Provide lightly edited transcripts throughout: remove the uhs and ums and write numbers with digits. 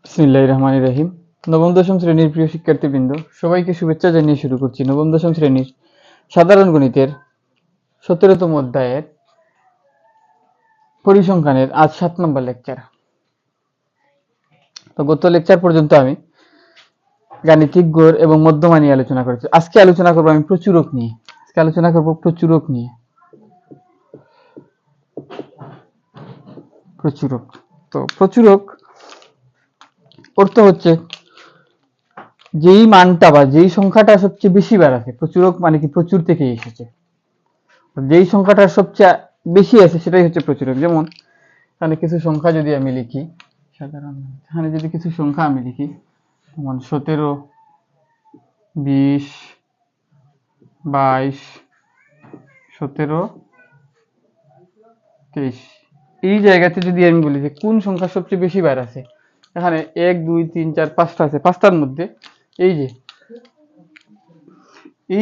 বিসমিল্লাহির রহমানির রহিম। নবম দশম শ্রেণীর প্রিয় শিক্ষার্থীবৃন্দ, সবাইকে শুভেচ্ছা জানিয়ে শুরু করছি নবম দশম শ্রেণীর সাধারণ গণিতের 17তম অধ্যায়ের পরিসংখ্যানের আজ 7 নম্বর লেকচার। তো গত লেকচার পর্যন্ত আমি গাণিতিক গড় এবং মধ্যমা নিয়ে আলোচনা করেছি। আজকে আলোচনা করবো আমি প্রচুরক নিয়ে। প্রচুরক। তো প্রচুরক অর্থ হচ্ছে যেই মানটা বা যেই সংখ্যাটা সবচেয়ে বেশি বার আছে। প্রচুরক মানে কি প্রচুর থেকে এসেছে, যেই সংখ্যাটা সবচেয়ে বেশি আছে সেটাই হচ্ছে প্রচুরক। যেমন এখানে কিছু সংখ্যা যদি আমি লিখি, এখানে যদি কিছু সংখ্যা আমি লিখি, যেমন 17, 20, 22, 17, 23, এই জায়গাতে যদি আমি বলি যে কোন সংখ্যা সবচেয়ে বেশি বার আছে, এখানে 1, 2, 3, 4, 5টা আছে। 5টার মধ্যে এই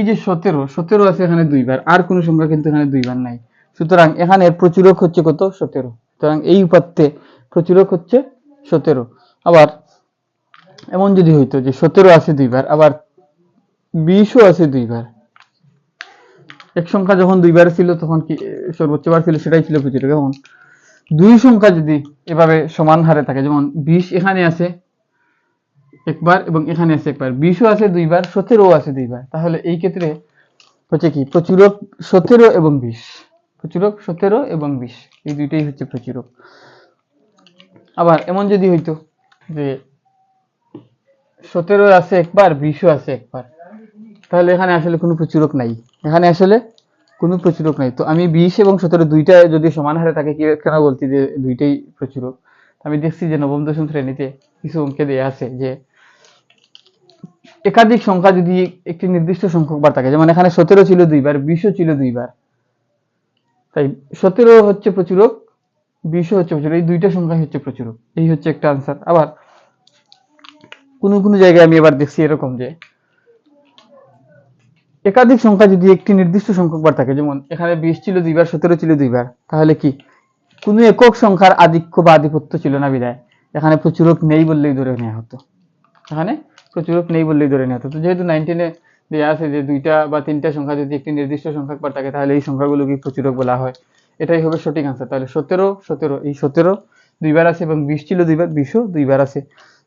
যে 17 আছে এখানে 2 বার, আর কোন সংখ্যা কিন্তু এখানে 2 বার নাই। সুতরাং এখানে প্রচুরক হচ্ছে কত? 17। সুতরাং এই উপাত্তে প্রচুরক হচ্ছে 17। আবার এমন যদি হইতো যে 17 আছে 2 বার, আবার 20ও আছে 2 বার। এক সংখ্যা যখন 2 বার ছিল তখন কি সর্বোচ্চ বার ছিল সেটাই ছিল প্রচুরক। যেমন দুই সংখ্যা যদি এভাবে সমান হারে থাকে, যেমন 20 এখানে আছে একবার এবং এখানে আছে একবার, 20ও আছে 2 বার, 17ও আছে 2 বার, তাহলে এই ক্ষেত্রে হচ্ছে কি প্রচুরক 17 এবং 20। প্রচুরক 17 এবং 20 এই দুইটাই হচ্ছে প্রচুরক। আবার এমন যদি হইতো যে 17 আছে একবার, 20ও আছে একবার, তাহলে এখানে আসলে কোনো প্রচুরক নাই। তো আমি 20 এবং 17 দুইটা যদি সমান হারে থাকে, কেন বলছি যে দুইটাই প্রচুরক? আমি দেখছি যে নবম দশম শ্রেণীতে কিছু অঙ্কে দেয়া আছে যে একাধিক সংখ্যা যদি একটি নির্দিষ্ট সংখ্যক বার থাকে, যেমন এখানে 17 ছিল 2 বার, 20ও ছিল 2 বার, তাই 17 হচ্ছে প্রচুরক, 20ও হচ্ছে প্রচুরক, এই দুইটা সংখ্যাই হচ্ছে প্রচুরক। এই হচ্ছে একটা আনসার। আবার কোন জায়গায় আমি এবার দেখছি এরকম যে একাধিক সংখ্যা যদি একটি নির্দিষ্ট সংখ্যক বার থাকে, যেমন এখানে 20 ছিল 2 বার, 17 ছিল 2 বার, তাহলে কি কোনো একক সংখ্যার আধিক্য বা আধিপত্য ছিল না বিধায় এখানে প্রচুরক নেই বললেই ধরে নেওয়া হতো। তো যেহেতু 19-এ দেওয়া আছে যে 2টা বা 3টা সংখ্যা যদি একটি নির্দিষ্ট সংখ্যক বার থাকে, তাহলে এই সংখ্যাগুলোকে প্রচুরক বলা হয়। এটাই হবে সঠিক আনসার। তাহলে 17 এই 17 2 বার আছে এবং 20 ছিল 2 বার, 20ও 2 বার আছে,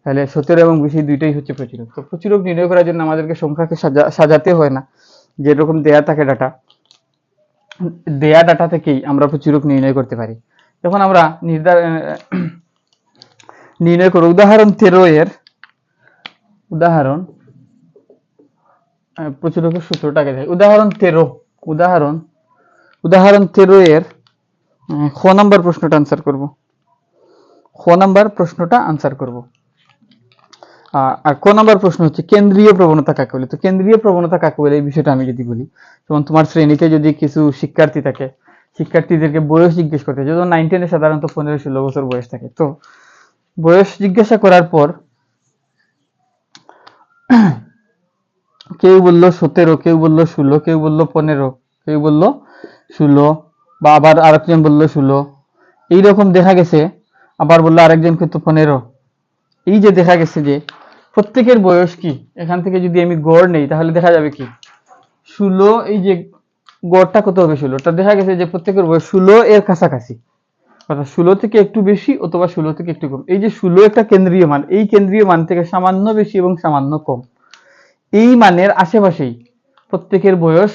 তাহলে 17 এবং 20 এই দুইটাই হচ্ছে প্রচুরক। তো প্রচুরক নির্ণয় করার জন্য আমাদেরকে সংখ্যাকে সাজাতে হয় না, যেরকম দেয়া থাকে ডাটা থেকেই আমরা প্রচুরক নির্ণয় করতে পারি। যখন আমরা নির্ণয় করব, উদাহরণ 13 প্রচুরকের সূত্রটাকে দেখি। উদাহরণ 13 এর খ নাম্বার প্রশ্নটা আনসার করব। আর ক নাম্বার প্রশ্ন হচ্ছে কেন্দ্রীয় প্রবণতা কাকে বলে। তো কেন্দ্রীয় প্রবণতা কাকে বলে এই বিষয়টা আমি যদি বলি, যেমন তোমার শ্রেণীতে যদি কিছু শিক্ষার্থী থাকে, শিক্ষার্থীদেরকে বয়স জিজ্ঞেস করতে, যেমন 9-10-এ সাধারণত 15-16 বছর বয়স থাকে, তো বয়স জিজ্ঞাসা করার পর কেউ বললো 17, কেউ বললো 16, কেউ বললো 15, কেউ বললো 16, বা আবার আরেকজন বললো 16, এইরকম দেখা গেছে। আবার বললো আরেকজন কিন্তু 15। এই যে দেখা গেছে যে প্রত্যেকের বয়স কি, এখান থেকে যদি আমি গড় নেই তাহলে দেখা যাবে কি 16, এই যে গড়টা কত হবে 16টা, দেখা গেছে যে প্রত্যেকের বয়স 16 এর কাছাকাছি, অর্থাৎ 16 থেকে একটু বেশি অথবা 16 থেকে একটু কম। এই যে 16 একটা কেন্দ্রীয় মান, এই কেন্দ্রীয় মান থেকে সামান্য বেশি এবং সামান্য কম, এই মানের আশেপাশেই প্রত্যেকের বয়স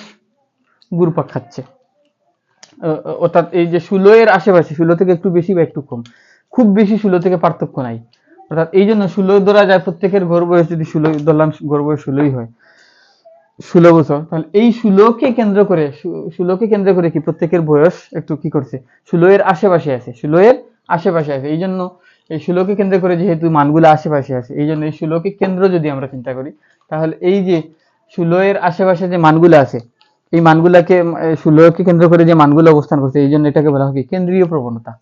ঘুরপাক খাচ্ছে। অর্থাৎ এই যে 16 এর আশেপাশে, 16 থেকে একটু বেশি বা একটু কম, খুব বেশি 16 থেকে পার্থক্য নাই। অর্থাৎ এই জন্য 16 ধরা যায় প্রত্যেকের গড় বয়স, যদি 16 ধরলাম গড় বয়স 16ই হয়, 16 বছর, তাহলে এই 16কে কেন্দ্র করে কি প্রত্যেকের বয়স একটু কি করছে, 16 এর আশেপাশে আছে। এই জন্য এই 16কে কেন্দ্র করে যেহেতু মানগুলো আশেপাশে আছে, এই জন্য এই 16কে কেন্দ্র যদি আমরা চিন্তা করি, তাহলে এই যে 16 এর আশেপাশে যে মানগুলো আছে, এই মানগুলাকে 16কে কেন্দ্র করে যে মানগুলো অবস্থান করছে, এই জন্য এটাকে বলা হয় কেন্দ্রীয় প্রবণতা।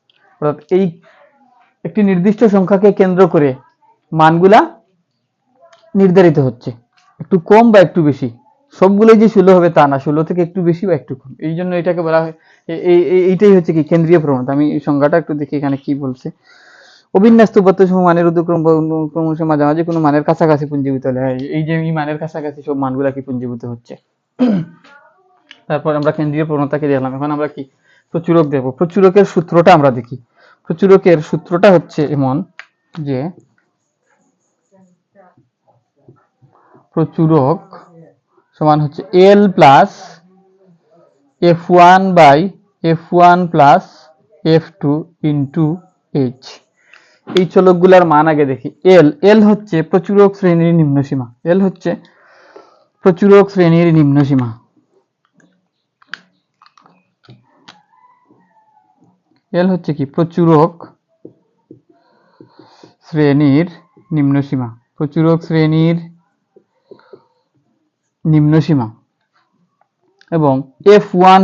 অর্থাৎ এই একটি নির্দিষ্ট সংখ্যাকে কেন্দ্র করে মানগুলা নির্ধারিত হচ্ছে, একটু কম বা একটু বেশি সবগুলোই যে 16 হবে তা না, 16 থেকে একটু বেশি বা একটু কম, এই জন্য এটাকে বলা হয় এইটাই হচ্ছে কি কেন্দ্রীয় প্রবণতা। আমি এই সংজ্ঞাটা একটু দেখি এখানে কি বলছে। অবিন্যস্ত উপাত্তসমূহ মানের উদ্যক্রম বা ক্রমশ মাঝামাঝি কোনো মানের কাছাকাছি পুঞ্জীভূত হলে হয়। এই যে এই মানের কাছাকাছি সব মানগুলা কি পুঞ্জীভূত হচ্ছে। তারপর আমরা কেন্দ্রীয় প্রবণতাকে দেখলাম, এখন আমরা কি প্রচুরক দেব। প্রচুরকের সূত্রটা আমরা দেখি। প্রচুরকের সূত্রটা হচ্ছে এমন যে প্রচুরক সমান হচ্ছে l plus f1 by f1 plus f2 into h। এই চলকগুলার মান আগে দেখি। এল হচ্ছে প্রচুরক শ্রেণীর নিম্নসীমা। এল হচ্ছে প্রচুরক শ্রেণীর নিম্নসীমা। এল হচ্ছে কি প্রচুরক শ্রেণীর নিম্নসীমা। প্রচুরক শ্রেণীর নিম্নসীমা এবং f1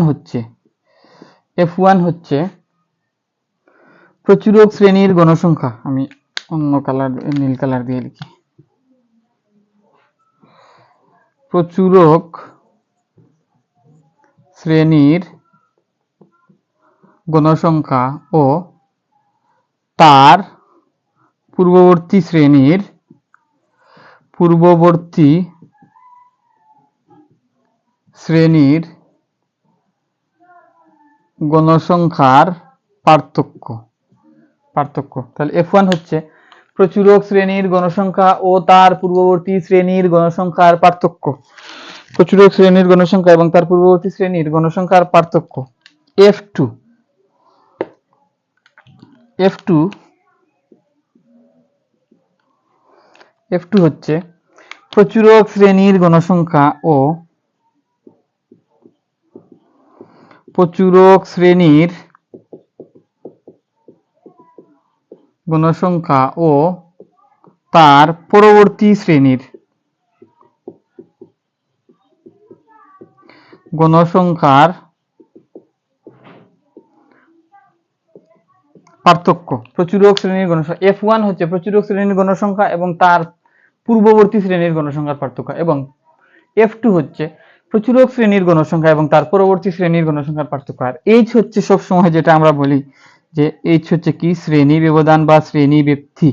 হচ্ছে প্রচুরক শ্রেণীর গণসংখ্যা। আমি অন্য কালার নীল কালার দিয়ে লিখি। প্রচুরক শ্রেণীর গণসংখ্যা ও তার পূর্ববর্তী শ্রেণীর গণসংখ্যার পার্থক্য। তাহলে f1 হচ্ছে প্রচুরক শ্রেণীর গণসংখ্যা ও তার পূর্ববর্তী শ্রেণীর গণসংখ্যার পার্থক্য। প্রচুরক শ্রেণীর গণসংখ্যা এবং তার পূর্ববর্তী শ্রেণীর গণসংখ্যার পার্থক্য। f2 হচ্ছে প্রচুরক শ্রেণীর গণসংখ্যা ও প্রচুরক শ্রেণীর গণসংখ্যা ও তার পরবর্তী শ্রেণীর গণসংখ্যার পার্থক্য। প্রচুরক শ্রেণীর গণসংখ্যা f1 হচ্ছে প্রচুরক শ্রেণীর গণসংখ্যা এবং তার পূর্ববর্তী শ্রেণীর গণসংখ্যার পার্থক্য, এবং f2 হচ্ছে প্রচুরক শ্রেণীর গণসংখ্যা এবং তার পরবর্তী শ্রেণীর গণসংখ্যার পার্থক্য। আর h হচ্ছে সব সময় যেটা আমরা বলি যে h হচ্ছে কি শ্রেণী ব্যবধান বা শ্রেণী ব্যপ্তি।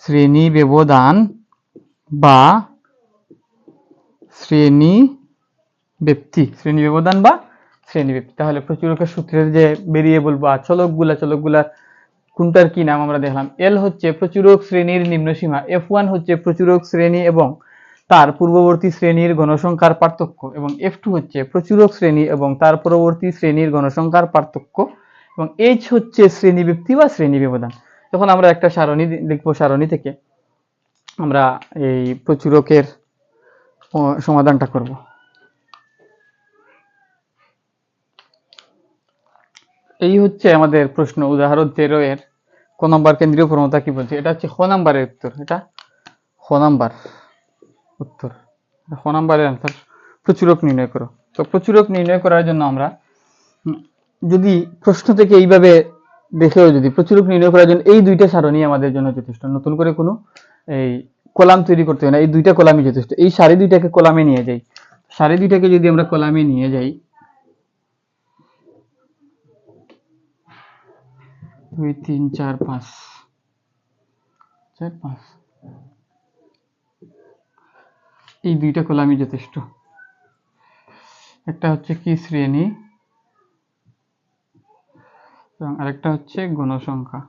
শ্রেণী ব্যবধান বা শ্রেণী ব্যপ্তি। তাহলে প্রচুরকের সূত্রের যে ভেরিয়েবল বা চলকগুলা কোনটার কি নাম আমরা দেখলাম। এল হচ্ছে প্রচুরক শ্রেণীর নিম্নসীমা, f1 হচ্ছে প্রচুরক শ্রেণী এবং তার পূর্ববর্তী শ্রেণীর গণসংখ্যার পার্থক্য, এবং f2 হচ্ছে প্রচুরক শ্রেণী এবং তার পরবর্তী শ্রেণীর গণসংখ্যার পার্থক্য, এবং h হচ্ছে শ্রেণী ব্যপ্তি বা শ্রেণী ব্যবধান। এখন আমরা একটা সারণী লিখব। সারণী থেকে আমরা এই প্রচুরকের সমাধানটা করব। এই হচ্ছে আমাদের প্রশ্ন উদাহরণ 13 এর ক নম্বর কেন্দ্রীয় প্রবণতা কি বলছে। এটা হচ্ছে খ নাম্বারের উত্তর। এটা খ নাম্বারের আনসার। প্রচুরক নির্ণয় করো। তো প্রচুরক নির্ণয় করার জন্য আমরা যদি প্রশ্ন থেকে এইভাবে দেখেও যদি প্রচুরক নির্ণয় করার জন্য এই দুইটা সারণী আমাদের জন্য যথেষ্ট, নতুন করে কোনো এই কলাম তৈরি করতে হয় না, এই দুইটা কলামই যথেষ্ট। এই সারি দুইটাকে কলামে নিয়ে যাই। সারি দুইটাকে যদি আমরা কলামে নিয়ে যাই, 2 3 4 5 এই দুইটা কলামই যথেষ্ট। একটা হচ্ছে কি শ্রেণী এবং আরেকটা হচ্ছে গণসংখ্যা,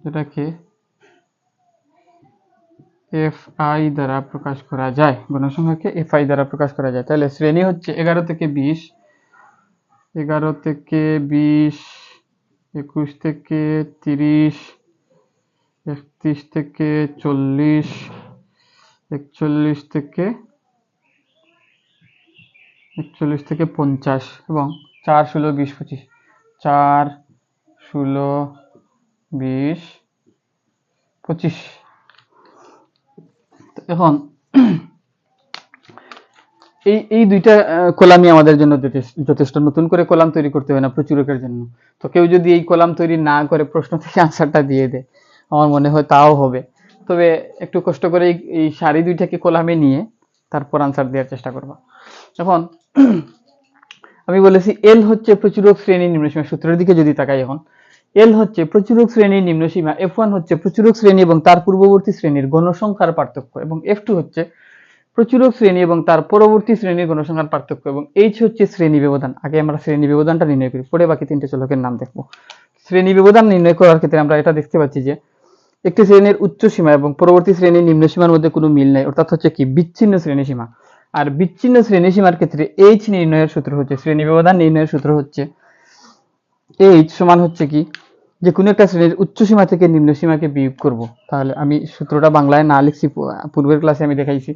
যেটাকে fi দ্বারা প্রকাশ করা যায়। গণসংখ্যাকে fi দ্বারা প্রকাশ করা যায়। তাহলে শ্রেণী হচ্ছে 11 থেকে 20, 11 থেকে 20, 21 থেকে 30, 31 থেকে 40, 41 থেকে 50, এবং 4 16 20 25, 4 16 20 25। এখন এই দুইটা কলামই আমাদের জন্য যথেষ্ট, নতুন করে কলাম তৈরি করতে হয় না প্রচুরকের জন্য। তো কেউ যদি এই কলাম তৈরি না করে প্রশ্ন থেকে আনসারটা দিয়ে দেয়, আমার মনে হয় তাও হবে। তবে একটু কষ্ট করে এই সারি দুইটাকে কলামে নিয়ে তারপর আনসার দেওয়ার চেষ্টা করবা। এখন আমি বলেছি এল হচ্ছে প্রচুরক শ্রেণীর নিম্নসীমা, সূত্রের দিকে যদি তাকাই এখন, এল হচ্ছে প্রচুরক শ্রেণীর নিম্নসীমা, F1 হচ্ছে প্রচুরক শ্রেণী এবং তার পূর্ববর্তী শ্রেণীর গণসংখ্যার পার্থক্য, এবং F2 হচ্ছে প্রচুরক শ্রেণী এবং তার পরবর্তী শ্রেণীর গণসংখ্যার পার্থক্য, এবং H হচ্ছে শ্রেণী ব্যবধান। আগে আমরা শ্রেণী ব্যবধানটা নির্ণয় করি, পরে বাকি তিনটে চলকের নাম দেখবো। শ্রেণী ব্যবধান নির্ণয় করার ক্ষেত্রে আমরা এটা দেখতে পাচ্ছি যে একটি শ্রেণীর উচ্চ সীমা এবং পরবর্তী শ্রেণীর নিম্ন সীমার মধ্যে কোনো মিল নাই, অর্থাৎ হচ্ছে কি বিচ্ছিন্ন শ্রেণী সীমা। আর বিচ্ছিন্ন শ্রেণী সীমার ক্ষেত্রে H নির্ণয়ের সূত্র হচ্ছে, শ্রেণী ব্যবধান নির্ণয়ের সূত্র হচ্ছে H সমান হচ্ছে কি, যে কোনো একটা শ্রেণীর উচ্চ সীমা থেকে নিম্ন সীমাকে বিয়োগ করব। তাহলে আমি সূত্রটা বাংলায় না লিখছি, পূর্বের ক্লাসে আমি দেখাইছি।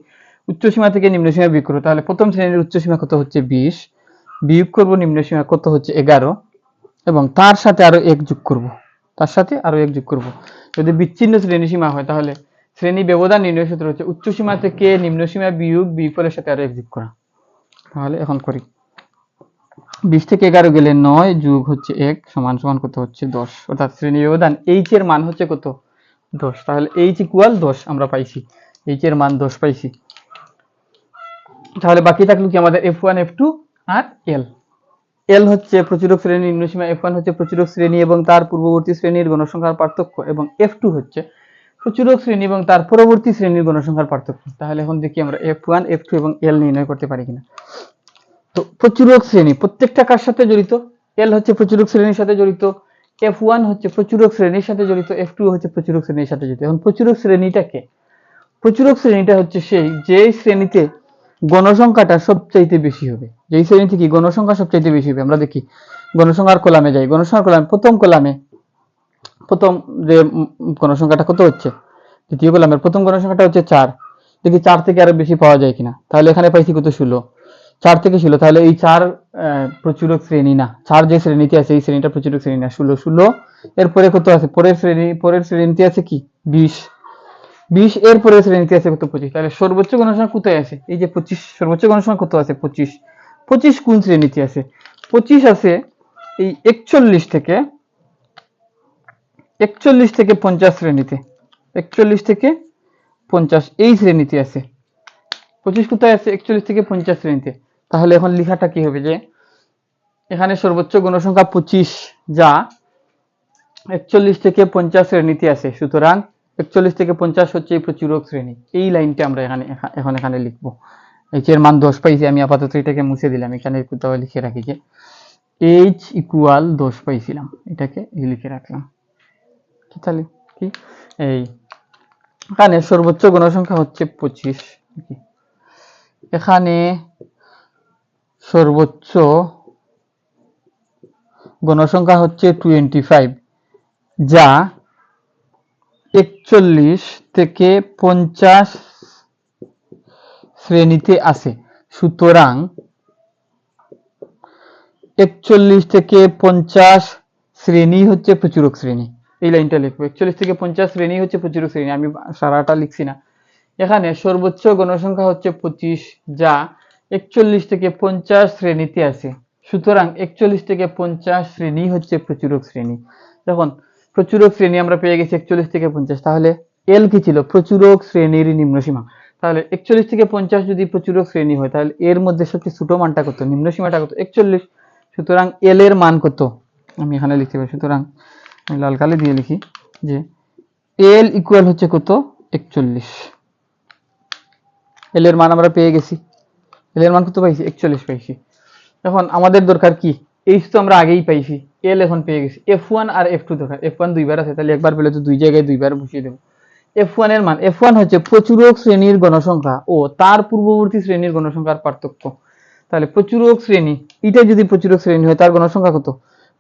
উচ্চ সীমা থেকে নিম্ন সীমা বিয়োগ করব, তাহলে প্রথম শ্রেণীর উচ্চ সীমা কত হচ্ছে 20, বিয়োগ করব নিম্ন সীমা কত হচ্ছে 11, এবং তার সাথে আরো 1 যোগ করব, তার সাথে আরো 1 যোগ করব। যদি বিচ্ছিন্ন শ্রেণী সীমা হয় তাহলে শ্রেণী ব্যবধান নির্ণয় সূত্র হচ্ছে উচ্চ সীমা থেকে নিম্ন সীমা বিয়োগ বিয়োগফলের সাথে আরো 1 যোগ করা। তাহলে এখন করি, 20 থেকে 11 গেলে 9 যোগ হচ্ছে 1 সমান সমান কত হচ্ছে 10, অর্থাৎ শ্রেণী ব্যবধান H এর মান হচ্ছে কত 10। তাহলে H ইকুয়াল 10 আমরা পাইছি, H এর মান 10 পাইছি। তাহলে বাকি থাকলো কি আমাদের F1, F2 আর L। L হচ্ছে প্রচুরক শ্রেণীর নিম্ন সীমা, F1 হচ্ছে প্রচুরক শ্রেণী এবং তার পূর্ববর্তী শ্রেণীর গণসংখ্যার পার্থক্য, এবং F2 হচ্ছে প্রচুরক শ্রেণী এবং তার পরবর্তী শ্রেণীর গণসংখ্যার পার্থক্য। তাহলে এখন দেখি আমরা F1, F2 এবং L নির্ণয় করতে পারি কিনা। তো প্রচুরক শ্রেণী প্রত্যেকটা কার সাথে জড়িত, L হচ্ছে প্রচুরক শ্রেণীর সাথে জড়িত, F1 হচ্ছে প্রচুরক শ্রেণীর সাথে জড়িত, F2 হচ্ছে প্রচুরক শ্রেণীর সাথে জড়িত। এখন প্রচুরক শ্রেণীটাকে, প্রচুরক শ্রেণীটা হচ্ছে সেই যে শ্রেণীতে গণসংখ্যাটা সবচাইতে বেশি হবে, যেই শ্রেণীতে কি গণসংখ্যা সবচাইতে বেশি হবে। আমরা দেখি গণসংখ্যার কলামে যাই, গণসংখ্যার কলামে প্রথম কলামে প্রথম যে গণসংখ্যাটা কত হচ্ছে, দ্বিতীয় কলামের প্রথম গণসংখ্যাটা হচ্ছে 4, দেখি 4 থেকে আরো বেশি পাওয়া যায় কিনা। তাহলে এখানে পাইছি কত 16, 4 থেকে 16, তাহলে এই 4 প্রচুরক শ্রেণী না, 4 যে শ্রেণীতে আছে এই শ্রেণীটা প্রচুরক শ্রেণী না। 16 এরপরে কত আছে, পরের শ্রেণীতে আছে কি 20 এর পরের শ্রেণীতে আছে কত 25, তাহলে সর্বোচ্চ গণসংখ্যা কোথায় আছে, এই যে 25, সর্বোচ্চ গণসংখ্যা কত আছে 25 কোন শ্রেণীতে আছে, 25 আছে এই 41 থেকে 50 শ্রেণীতে, 41 থেকে 50 এই শ্রেণীতে আছে। 25 কোথায় আছে, 41 থেকে 50 শ্রেণীতে। তাহলে এখন লেখাটা কি হবে, যে এখানে সর্বোচ্চ গণসংখ্যা 25 যা 41 থেকে 50 শ্রেণীতে আছে, সুতরাং 41 থেকে 50 হচ্ছে এই প্রচুরক শ্রেণী। এই লাইনটা আমরা এখানে লিখবো। H এর মান 10 পাইছি, আমি আপাতত এটাকে মুছে দিলাম, এখানে কোথাও লিখে রাখি যে H ইকুয়াল 10 পাইছিলাম, এটাকে লিখে রাখলাম। কি তাহলে কি এই এখানে সর্বোচ্চ গণসংখ্যা হচ্ছে 25, এখানে সর্বোচ্চ গণসংখ্যা হচ্ছে 25 যা 41 থেকে 50 শ্রেণীতে আছে, সুতরাং 41 থেকে 50 শ্রেণী হচ্ছে প্রচুরক শ্রেণী। এই লাইনটা লিখবো, 41 থেকে 50 শ্রেণী হচ্ছে প্রচুরক শ্রেণী, আমি সারাটা লিখছি না। এখানে সর্বোচ্চ গণসংখ্যা হচ্ছে 25 যা 41 থেকে 50 শ্রেণীতে আছে, সুতরাং 41 থেকে 50 শ্রেণী হচ্ছে প্রচুরক শ্রেণী। দেখুন প্রচুরক শ্রেণী আমরা পেয়ে গেছি 41 থেকে 50, তাহলে L কি ছিল, প্রচুরক শ্রেণীর নিম্নসীমা। তাহলে 41 থেকে 50 যদি প্রচুরক শ্রেণী হয় তাহলে এর মধ্যে সবচেয়ে ছোট মানটা কত, নিম্নসীমাটা কত 41, সুতরাং L এর মান কত, আমি এখানে লিখতে পারি। সুতরাং আমি লাল কালি দিয়ে লিখি যে L ইকুয়াল হচ্ছে কত 41। L এর মান আমরা পেয়ে গেছি, L এর মান কত পাইছি 41 পাইছি। এখন আমাদের দরকার কি, H তো আমরা আগেই পাইছি, L এখন পেয়ে গেছি, F1 আর F2 দরকার। F1 দুইবার আছে, তাহলে একবার পেলে তো দুই জায়গায় দুইবার বসিয়ে দেব। F1 এর মান, F1 হচ্ছে প্রচুরক শ্রেণীর গণসংখ্যা ও তার পূর্ববর্তী শ্রেণীর গণসংখ্যার পার্থক্য। তাহলে প্রচুরক শ্রেণী, এটা যদি প্রচুরক শ্রেণী হয় তার গণসংখ্যা কত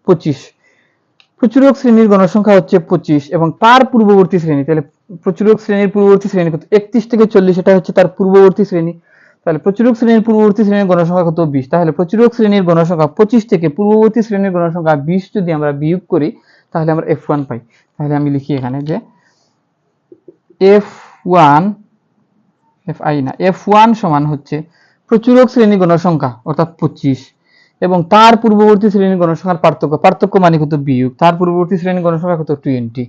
25, প্রচুরক শ্রেণীর গণসংখ্যা হচ্ছে 25 এবং তার পূর্ববর্তী শ্রেণী, তাহলে প্রচুরক শ্রেণীর পূর্ববর্তী শ্রেণী কত 31 থেকে 40, এটা হচ্ছে তার পূর্ববর্তী শ্রেণী। তাহলে প্রচুরক শ্রেণীর পূর্ববর্তী শ্রেণীর গণসংখ্যা কত 20, তাহলে প্রচুরক শ্রেণীর গণসংখ্যা 25 থেকে পূর্ববর্তী শ্রেণীর গণসংখ্যা 20 যদি আমরা বিয়োগ করি তাহলে আমরা F1 পাই। তাহলে আমি লিখি এখানে যে F1 সমান হচ্ছে প্রচুরক শ্রেণী গণসংখ্যা অর্থাৎ 25 এবং তার পূর্ববর্তী শ্রেণীর গণসংখ্যার পার্থক্য মানে কত বিয়োগ, তার পূর্ববর্তী শ্রেণীর গণসংখ্যা কত 20,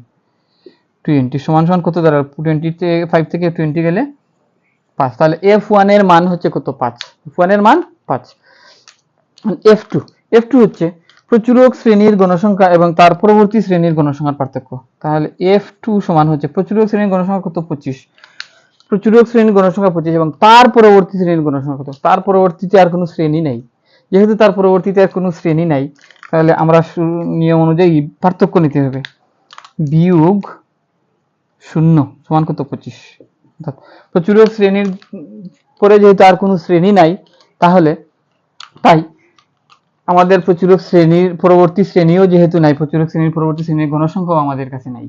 20 সমান সমান কত দাঁড়াবে? 25 থেকে 20 গেলে 5। তাহলে f1 এর মান হচ্ছে কত? 5। f1 এর মান 5। f2 হচ্ছে প্রচুরক শ্রেণীর গণসংখ্যা এবং তার পরবর্তী শ্রেণীর গণসংখ্যার পার্থক্য। তাহলে f2 সমান হচ্ছে প্রচুরক শ্রেণীর গণসংখ্যা কত? 25। প্রচুরক শ্রেণীর গণসংখ্যা 25 এবং তার পরবর্তী শ্রেণীর গণসংখ্যা কত? তার পরবর্তীতে আর কোনো শ্রেণী নাই। যেহেতু তার পরবর্তীতে আর কোনো শ্রেণী নাই, তাহলে আমরা নিয়ম অনুযায়ী পার্থক্য নিতে হবে। বিয়োগ 0 সমান কত? 25। অর্থাৎ প্রচুরক শ্রেণীর পরে যেহেতু আর কোনো শ্রেণী নাই, তাই আমাদের প্রচুরক শ্রেণীর পরবর্তী শ্রেণীও যেহেতু নাই, প্রচুরক শ্রেণীর পরবর্তী শ্রেণীর গণসংখ্যাও আমাদের কাছে নাই।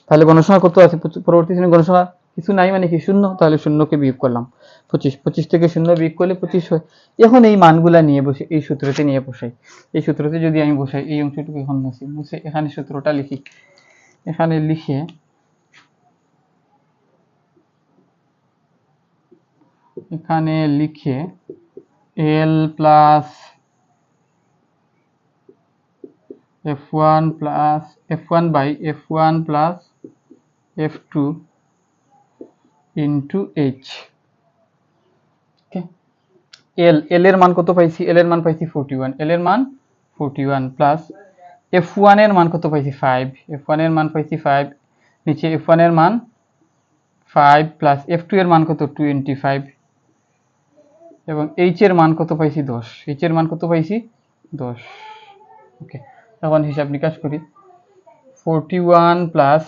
তাহলে গণসংখ্যা কত আছে? পরবর্তী শ্রেণীর গণসংখ্যা কিছু নাই মানে কি? 0। তাহলে 0কে বিয়োগ করলাম 25 থেকে 0 বিয়োগ করলে 25 হয়। এখন এই মানগুলা নিয়ে বসে এই সূত্রতে নিয়ে বসাই। এই সূত্রতে যদি আমি বসাই, এই অংশটুকু এখন মুছে এখানে সূত্রটা লিখি। এখানে লিখে L plus f1 by f1 plus f2 into h। L এর মান কত পাইছি? L এর মান পাইছি 41। L এর মান 41 প্লাস f1 এর মান কত পাইছি? 5। f1 এর মান পাইছি 5। নিচে f1 এর মান 5 প্লাস f2 এর মান কত? 25 এবং h এর মান কত পাইছি? 10। h এর মান কত পাইছি? 10। ওকে, এখন হিসাব নিকাশ করি। 41 প্লাস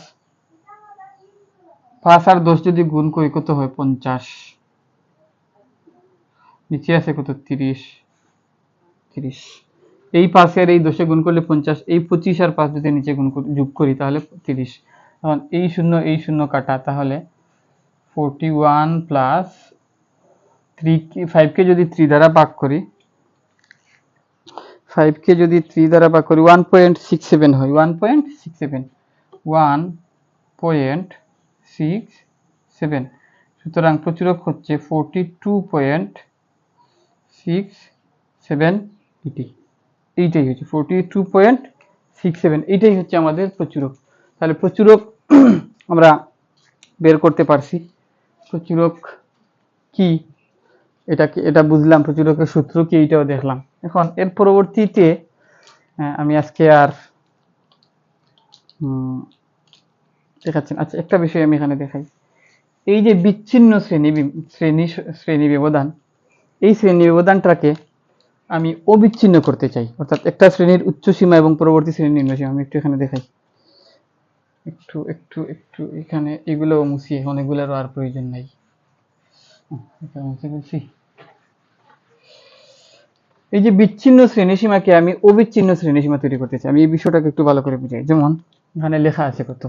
5 আর 10 যদি গুণ করি কত হয়? 50। নিচে আছে কত? 30। এই 5 আর এই 10 গুণ করলে 50। এই 25 আর 5 যদি নিচে যোগ করি তাহলে 30। এখন এই 0 কাটা, তাহলে 41 প্লাস 5 কে যদি 3 দ্বারা ভাগ করি, 1.67 হয়। 1.67 সুতরাং প্রচুরক হচ্ছে 42.67 এটি। এইটাই হচ্ছে 42.67, এইটাই হচ্ছে আমাদের প্রচুরক। তাহলে প্রচুরক আমরা বের করতে পারছি। প্রচুরক কি এটা বুঝলাম, প্রচুরকের সূত্র কি এইটাও দেখলাম। এখন এর পরবর্তীতে আমি আজকে আর দেখাচ্ছেন। আচ্ছা, একটা বিষয় আমি এখানে দেখাই। এই যে বিচ্ছিন্ন শ্রেণী ব্যবধান, এই শ্রেণী ব্যবধানটাকে আমি অবিচ্ছিন্ন করতে চাই। অর্থাৎ একটা শ্রেণীর উচ্চ সীমা এবং পরবর্তী শ্রেণীর নিম্ন সীমা। আমি একটু এখানে দেখাই। একটু এখানে এগুলো মুছি, এখন এগুলোরও আর প্রয়োজন নাই। এই যে বিচ্ছিন্ন শ্রেণীসীমাকে আমি অবিচ্ছিন্ন শ্রেণীসীমা তৈরি করতে চাই। আমি এই বিষয়টাকে একটু ভালো করে বুঝাই। যেমন এখানে লেখা আছে কত,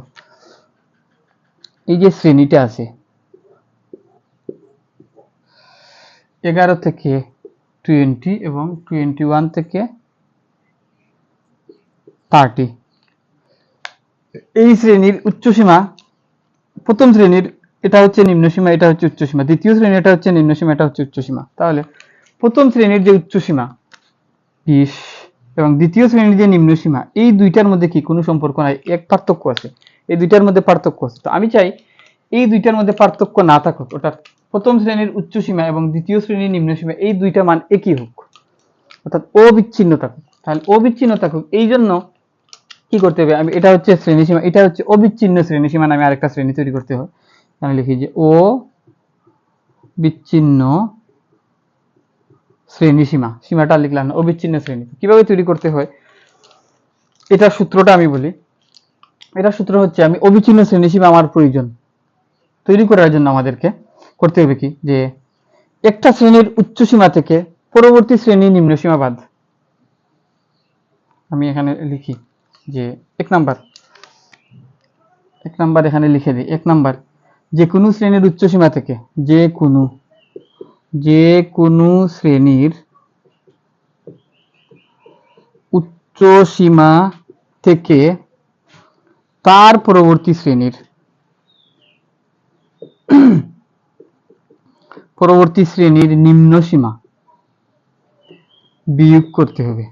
এই যে শ্রেণীটা আছে 11 থেকে 20 এবং 21 থেকে 30। এই শ্রেণীর উচ্চসীমা, প্রথম শ্রেণীর এটা হচ্ছে নিম্নসীমা, এটা হচ্ছে উচ্চসীমা। দ্বিতীয় শ্রেণীর এটা হচ্ছে নিম্নসীমা, এটা হচ্ছে উচ্চসীমা। তাহলে প্রথম শ্রেণীর যে উচ্চসীমা 20 এবং দ্বিতীয় শ্রেণীর যে নিম্নসীমা, এই দুইটার মধ্যে কি কোনো সম্পর্ক নাই? এক পার্থক্য আছে। এই দুইটার মধ্যে পার্থক্য আছে। তো আমি চাই এই দুইটার মধ্যে পার্থক্য না থাকুক, অর্থাৎ প্রথম শ্রেণীর উচ্চসীমা এবং দ্বিতীয় শ্রেণীর নিম্নসীমা এই দুইটা মান একই হোক, অর্থাৎ অবিচ্ছিন্ন থাকুক। তাহলে অবিচ্ছিন্ন থাকুক এই জন্য কি করতে হবে? আমি এটা হচ্ছে শ্রেণীসীমা, এটা হচ্ছে অবিচ্ছিন্ন শ্রেণীসীমা নামে আরেকটা শ্রেণী তৈরি করতে হয়। আমি লিখি যে ও বিচ্ছিন্ন শ্রেণীসীমা। সীমাটা লিখলাম না, অবিচ্ছিন্ন শ্রেণী। কিভাবে তৈরি করতে হয় এটা সূত্রটা আমি বলি। এটা সূত্র হচ্ছে, আমি অবিচ্ছিন্ন শ্রেণীসীমা আমার প্রয়োজন তৈরি করার জন্য আমাদেরকে করতে হবে কি, যে একটা শ্রেণীর উচ্চসীমা থেকে পরবর্তী শ্রেণীর নিম্নসীমা বাদ। আমি এখানে লিখি যে এক নাম্বার এখানে লিখে দিই। 1 নাম্বার, যে কোনো শ্রেণীর উচ্চসীমা থেকে, যে কোনো শ্রেণীর উচ্চসীমা থেকে তার পরবর্তী শ্রেণীর নিম্নসীমা বিয়োগ করতে হবে।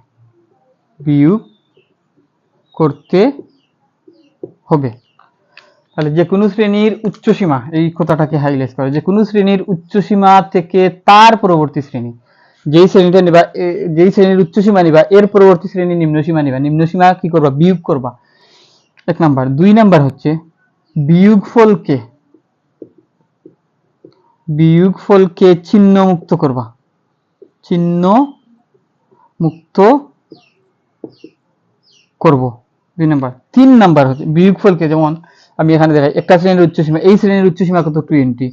তাহলে যে কোনো শ্রেণীর উচ্চসীমা, এই কথাটাকে হাইলাইট করে, যে কোনো শ্রেণীর উচ্চসীমা থেকে তার পরবর্তী শ্রেণী, যেই শ্রেণীটা নিবা, যেই শ্রেণীর উচ্চসীমা নিবা এর পরবর্তী শ্রেণী নিম্নসীমা নিবা। নিম্নসীমা কি করবা? বিয়োগ করবা, 1 নাম্বার। 2 নাম্বার হচ্ছে বিয়োগফলকে চিহ্ন মুক্ত করবা, চিহ্ন মুক্ত করব, 2 নাম্বার। 3 নাম্বার হচ্ছে বিয়োগফলকে, যেমন আমি এখানে দেখাই, একটা শ্রেণীর উচ্চসীমা, এই শ্রেণীর উচ্চসীমা কত? 20,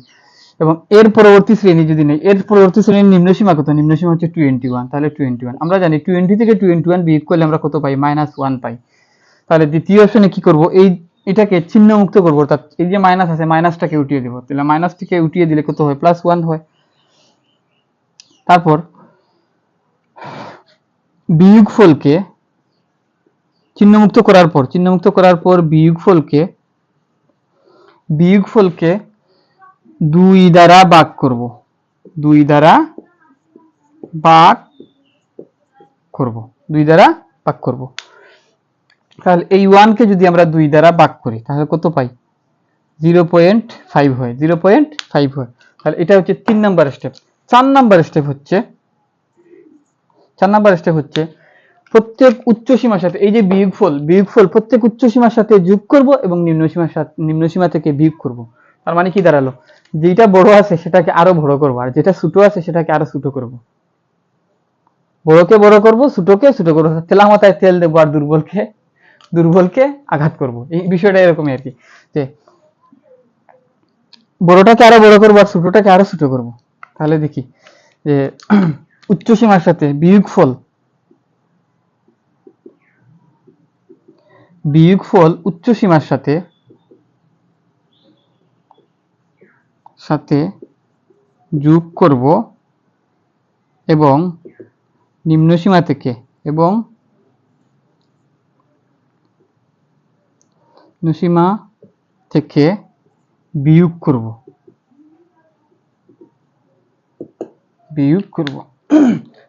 এবং এর পরবর্তী শ্রেণী যদি নেই, এর পরবর্তী শ্রেণীর নিম্নসীমা কত? নিম্নসীমা হচ্ছে 21, তাহলে 21। আমরা জানি 20 থেকে 21 বিয়োগ করলে আমরা কত পাই? -1 পাই। তাহলে দ্বিতীয় অপশনে কি করব? এটাকে চিহ্ন মুক্ত করব, অর্থাৎ এই যে মাইনাস আছে, মাইনাসটাকে উঠিয়ে দেব। তাহলে মাইনাসটিকে উঠিয়ে দিলে কত হয়? +1 হয়। তারপর বিয়োগফলকে চিহ্নমুক্ত করার পর বিয়োগফলকে 2 দ্বারা ভাগ করব, 2 দ্বারা ভাগ করব। তাহলে এই 1 কে যদি আমরা 2 দ্বারা ভাগ করি তাহলে কত পাই? 0.5 হয়, 0.5 হয়। তাহলে এটা হচ্ছে 3 নাম্বার স্টেপ। 4 নাম্বার স্টেপ হচ্ছে প্রত্যেক উচ্চসীমার সাথে, এই যে বিয়োগফল প্রত্যেক উচ্চসীমার সাথে যোগ করব এবং নিম্নসীমা থেকে বিয়োগ করব। তার মানে কি দাঁড়ালো? যেটা বড় আছে সেটাকে আরো বড় করব, আর যেটা ছোট আছে সেটাকে আরো ছোট করব। বড়কে বড় করব, ছোটকে ছোট করব, তেলা মাথায় তেল দেবো, আর দুর্বলকে আঘাত করব। এই বিষয়টা এরকমই আর কি, যে বড়টাকে আরো বড় করব আর ছোটটাকে আরো ছোট করব। তাহলে দেখি যে উচ্চসীমার সাথে বিয়োগফল উচ্চসীমার সাথে যোগ করব এবং নিম্নসীমা থেকে বিয়োগ করব।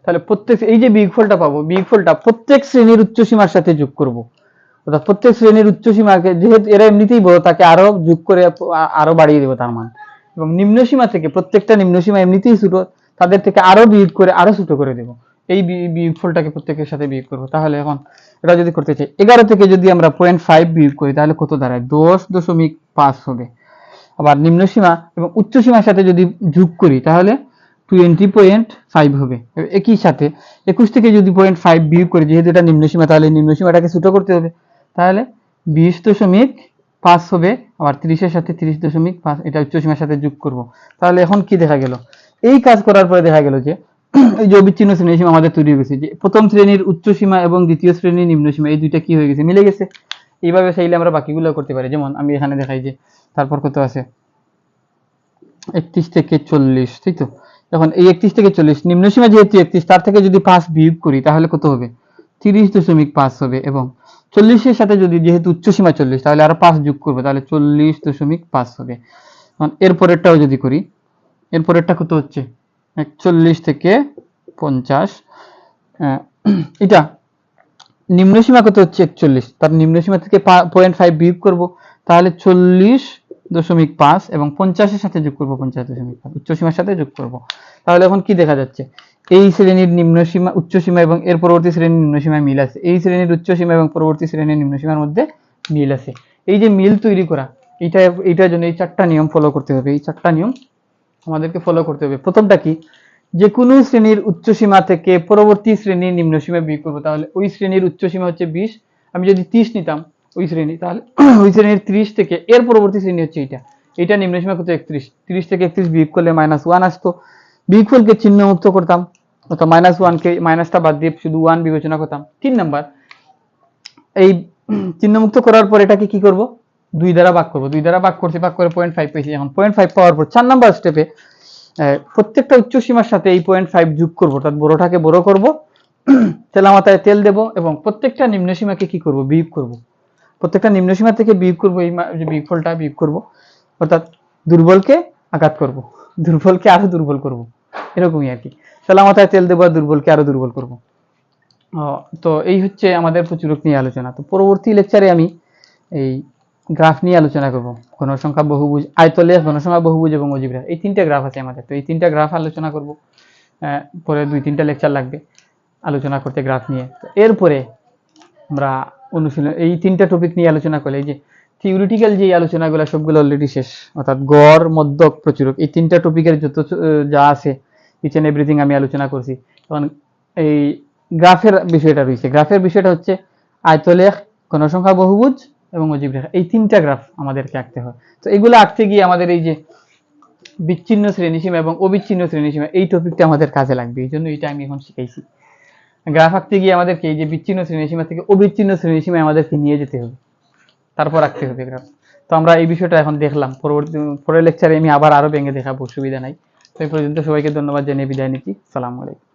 তাহলে এই যে বিয়োগফলটা পাবো, বিয়োগফলটা প্রত্যেক শ্রেণীর উচ্চসীমার সাথে যোগ করব। অর্থাৎ প্রত্যেক শ্রেণীর উচ্চসীমাকে, যেহেতু এরা এমনিতেই বড়, তাকে আরো যোগ করে আরো বাড়িয়ে দেবো তার মান। এবং নিম্নসীমা থেকে, প্রত্যেকটা নিম্নসীমা এমনিতেই ছোট, তাদের থেকে আরো বিয়োগ করে আরো ছোট করে দেবো। এই বিয়োগফলটাকে প্রত্যেকের সাথে বিয়োগ করবো। তাহলে এখন এটা যদি করতে চাই, 11 থেকে যদি আমরা 0.5 বিয়োগ করি তাহলে কত দাঁড়ায়? 10.5 হবে। আবার নিম্নসীমা এবং উচ্চসীমার সাথে যদি যোগ করি তাহলে 20.5 হবে। একই সাথে 21 থেকে যদি 0.5 বিয়োগ করি, যেহেতু এটা নিম্নসীমা, তাহলে নিম্নসীমাটাকে ছোট করতে হবে, তাহলে 20.5 হবে। আবার 30-এর সাথে 30.5 এটা উচ্চসীমার সাথে যোগ করব। তাহলে এখন কি দেখা গেল? এই কাজ করার পরে দেখা গেল যে এই যে অবিচ্ছিন্ন শ্রেণীসীমা আমাদের তৈরি হয়ে গেছে, যে প্রথম শ্রেণীর উচ্চসীমা এবং দ্বিতীয় শ্রেণীর নিম্নসীমা, এই দুইটা কি হয়ে গেছে? মিলে গেছে। এইভাবে চাইলে আমরা বাকিগুলো করতে পারি। যেমন আমি এখানে দেখাই যে তারপর কত আছে? 31 থেকে 40, তাই তো? এখন এই 31 থেকে 40, নিম্নসীমা যেহেতু 31, তার থেকে যদি 5 বিয়োগ করি তাহলে কত হবে? 30.5 হবে। এবং 40-এর সাথে যদি, যেহেতু উচ্চসীমা 40, তাহলে আরো 5 যোগ করবো, তাহলে 40.5 হবে। এখন এর পরেরটাও যদি করি, এর পরেরটা কত হচ্ছে? 41 থেকে 50, এটা নিম্নসীমা কত হচ্ছে? 41, তার নিম্নসীমা থেকে 0.5 বিয়োগ করব, তাহলে 40.5 এবং 50-এর সাথে যোগ করব 50.5, উচ্চসীমার সাথে যোগ করব। তাহলে এখন কি দেখা যাচ্ছে? এই শ্রেণীর নিম্নসীমা, উচ্চসীমা এবং এর পরবর্তী শ্রেণীর নিম্নসীমায় মিল আছে। এই শ্রেণীর উচ্চসীমা এবং পরবর্তী শ্রেণীর নিম্নসীমার মধ্যে মিল আছে। এই যে মিল তৈরি করা, এইটার জন্য এই 4টা নিয়ম ফলো করতে হবে। এই 4টা নিয়ম আমাদেরকে ফলো করতে হবে। প্রথমটা কি? যে কোনো শ্রেণীর উচ্চসীমা থেকে পরবর্তী শ্রেণীর নিম্নসীমা বিয়োগ করব। তাহলে ওই শ্রেণীর উচ্চসীমা হচ্ছে 20, আমি যদি 30 নিতাম ওই শ্রেণী, তাহলে ওই শ্রেণীর 30 থেকে এর পরবর্তী শ্রেণী হচ্ছে এটা নিম্নসীমা কত? 31। 30 থেকে 31 বিয়োগ করলে -1 আসতো। বিয়োগফলকে চিহ্ন মুক্ত করতাম, অর্থাৎ -1 কে মাইনাসটা বাদ দিয়ে শুধু 1 বিবেচনা করতাম। 3 নাম্বার, এই চিহ্ন মুক্ত করার পর এটাকে কি করব? 2 দ্বারা ভাগ করব। 2 দ্বারা ভাগ করে 0.5 পেয়েছি। এখন 0.5 পাওয়ার পর 4 নাম্বার স্টেপে প্রত্যেকটা উচ্চসীমার সাথে এই 0.5 যোগ করব, অর্থাৎ বড়টাকে বড় করব, তেলা মাথায় তেল দেব এবং প্রত্যেকটা নিম্নসীমাকে কি করব? বিয়োগ করব। প্রত্যেকটা নিম্নসীমা থেকে বিয়োগ করব, এই যে বিয়োগফলটা বিয়োগ করব, অর্থাৎ দুর্বলকে আঘাত করব, দুর্বলকে আরো দুর্বল করব, এরকমই আর কি। তেলা মাথায় তেল দেব আর দুর্বলকে আরো দুর্বল করব। তো এই হচ্ছে আমাদের প্রচুরক নিয়ে আলোচনা। তো পরবর্তী লেকচারে আমি এই গ্রাফ নিয়ে আলোচনা করব। ঘনসংখ্যা বহুভুজ, আয়তলেখ, ঘনসংখ্যা বহুভুজ এবং অজীব রেখা, এই তিনটা গ্রাফ আছে আমাদের। তো এই তিনটা গ্রাফ আলোচনা করব। পরে 2-3টা লেকচার লাগবে আলোচনা করতে গ্রাফ নিয়ে। তো এরপরে আমরা অনুশীলন এই তিনটা টপিক নিয়ে আলোচনা করলে, এই যে থিওরিটিক্যাল যে আলোচনাগুলো সবগুলো অলরেডি শেষ, অর্থাৎ গড়, মধ্যক, প্রচুরক, এই তিনটা টপিকের যত যা আছে ইচ এন্ড এভরিথিং আমি আলোচনা করছি। তখন এই গ্রাফের বিষয়টা রয়েছে। গ্রাফের বিষয়টা হচ্ছে আয়তলেখ, ঘনসংখ্যা বহুভুজ এবং অজীব রেখা, এই তিনটা গ্রাফ আমাদেরকে আঁকতে হয়। তো এগুলো আঁকতে গিয়ে আমাদের এই যে বিচ্ছিন্ন শ্রেণীসীমা এবং অবিচ্ছিন্ন শ্রেণীসীমা, এই টপিকটা আমাদের কাজে লাগবে। এই জন্য এটা আমি এখন শিখাইছি। গ্রাফ আঁকতে গিয়ে আমাদেরকে এই যে বিচ্ছিন্ন শ্রেণীসীমা থেকে অবিচ্ছিন্ন শ্রেণীসীমায় আমাদেরকে নিয়ে যেতে হবে, তারপর আঁকতে হবে গ্রাফ। তো আমরা এই বিষয়টা এখন দেখলাম। পরের লেকচারে আমি আবার আরো ভেঙে দেখাবো, অসুবিধা নাই। তো এই পর্যন্ত সবাইকে ধন্যবাদ জানিয়ে বিদায় নিচ্ছি। সালামু আলাইকুম।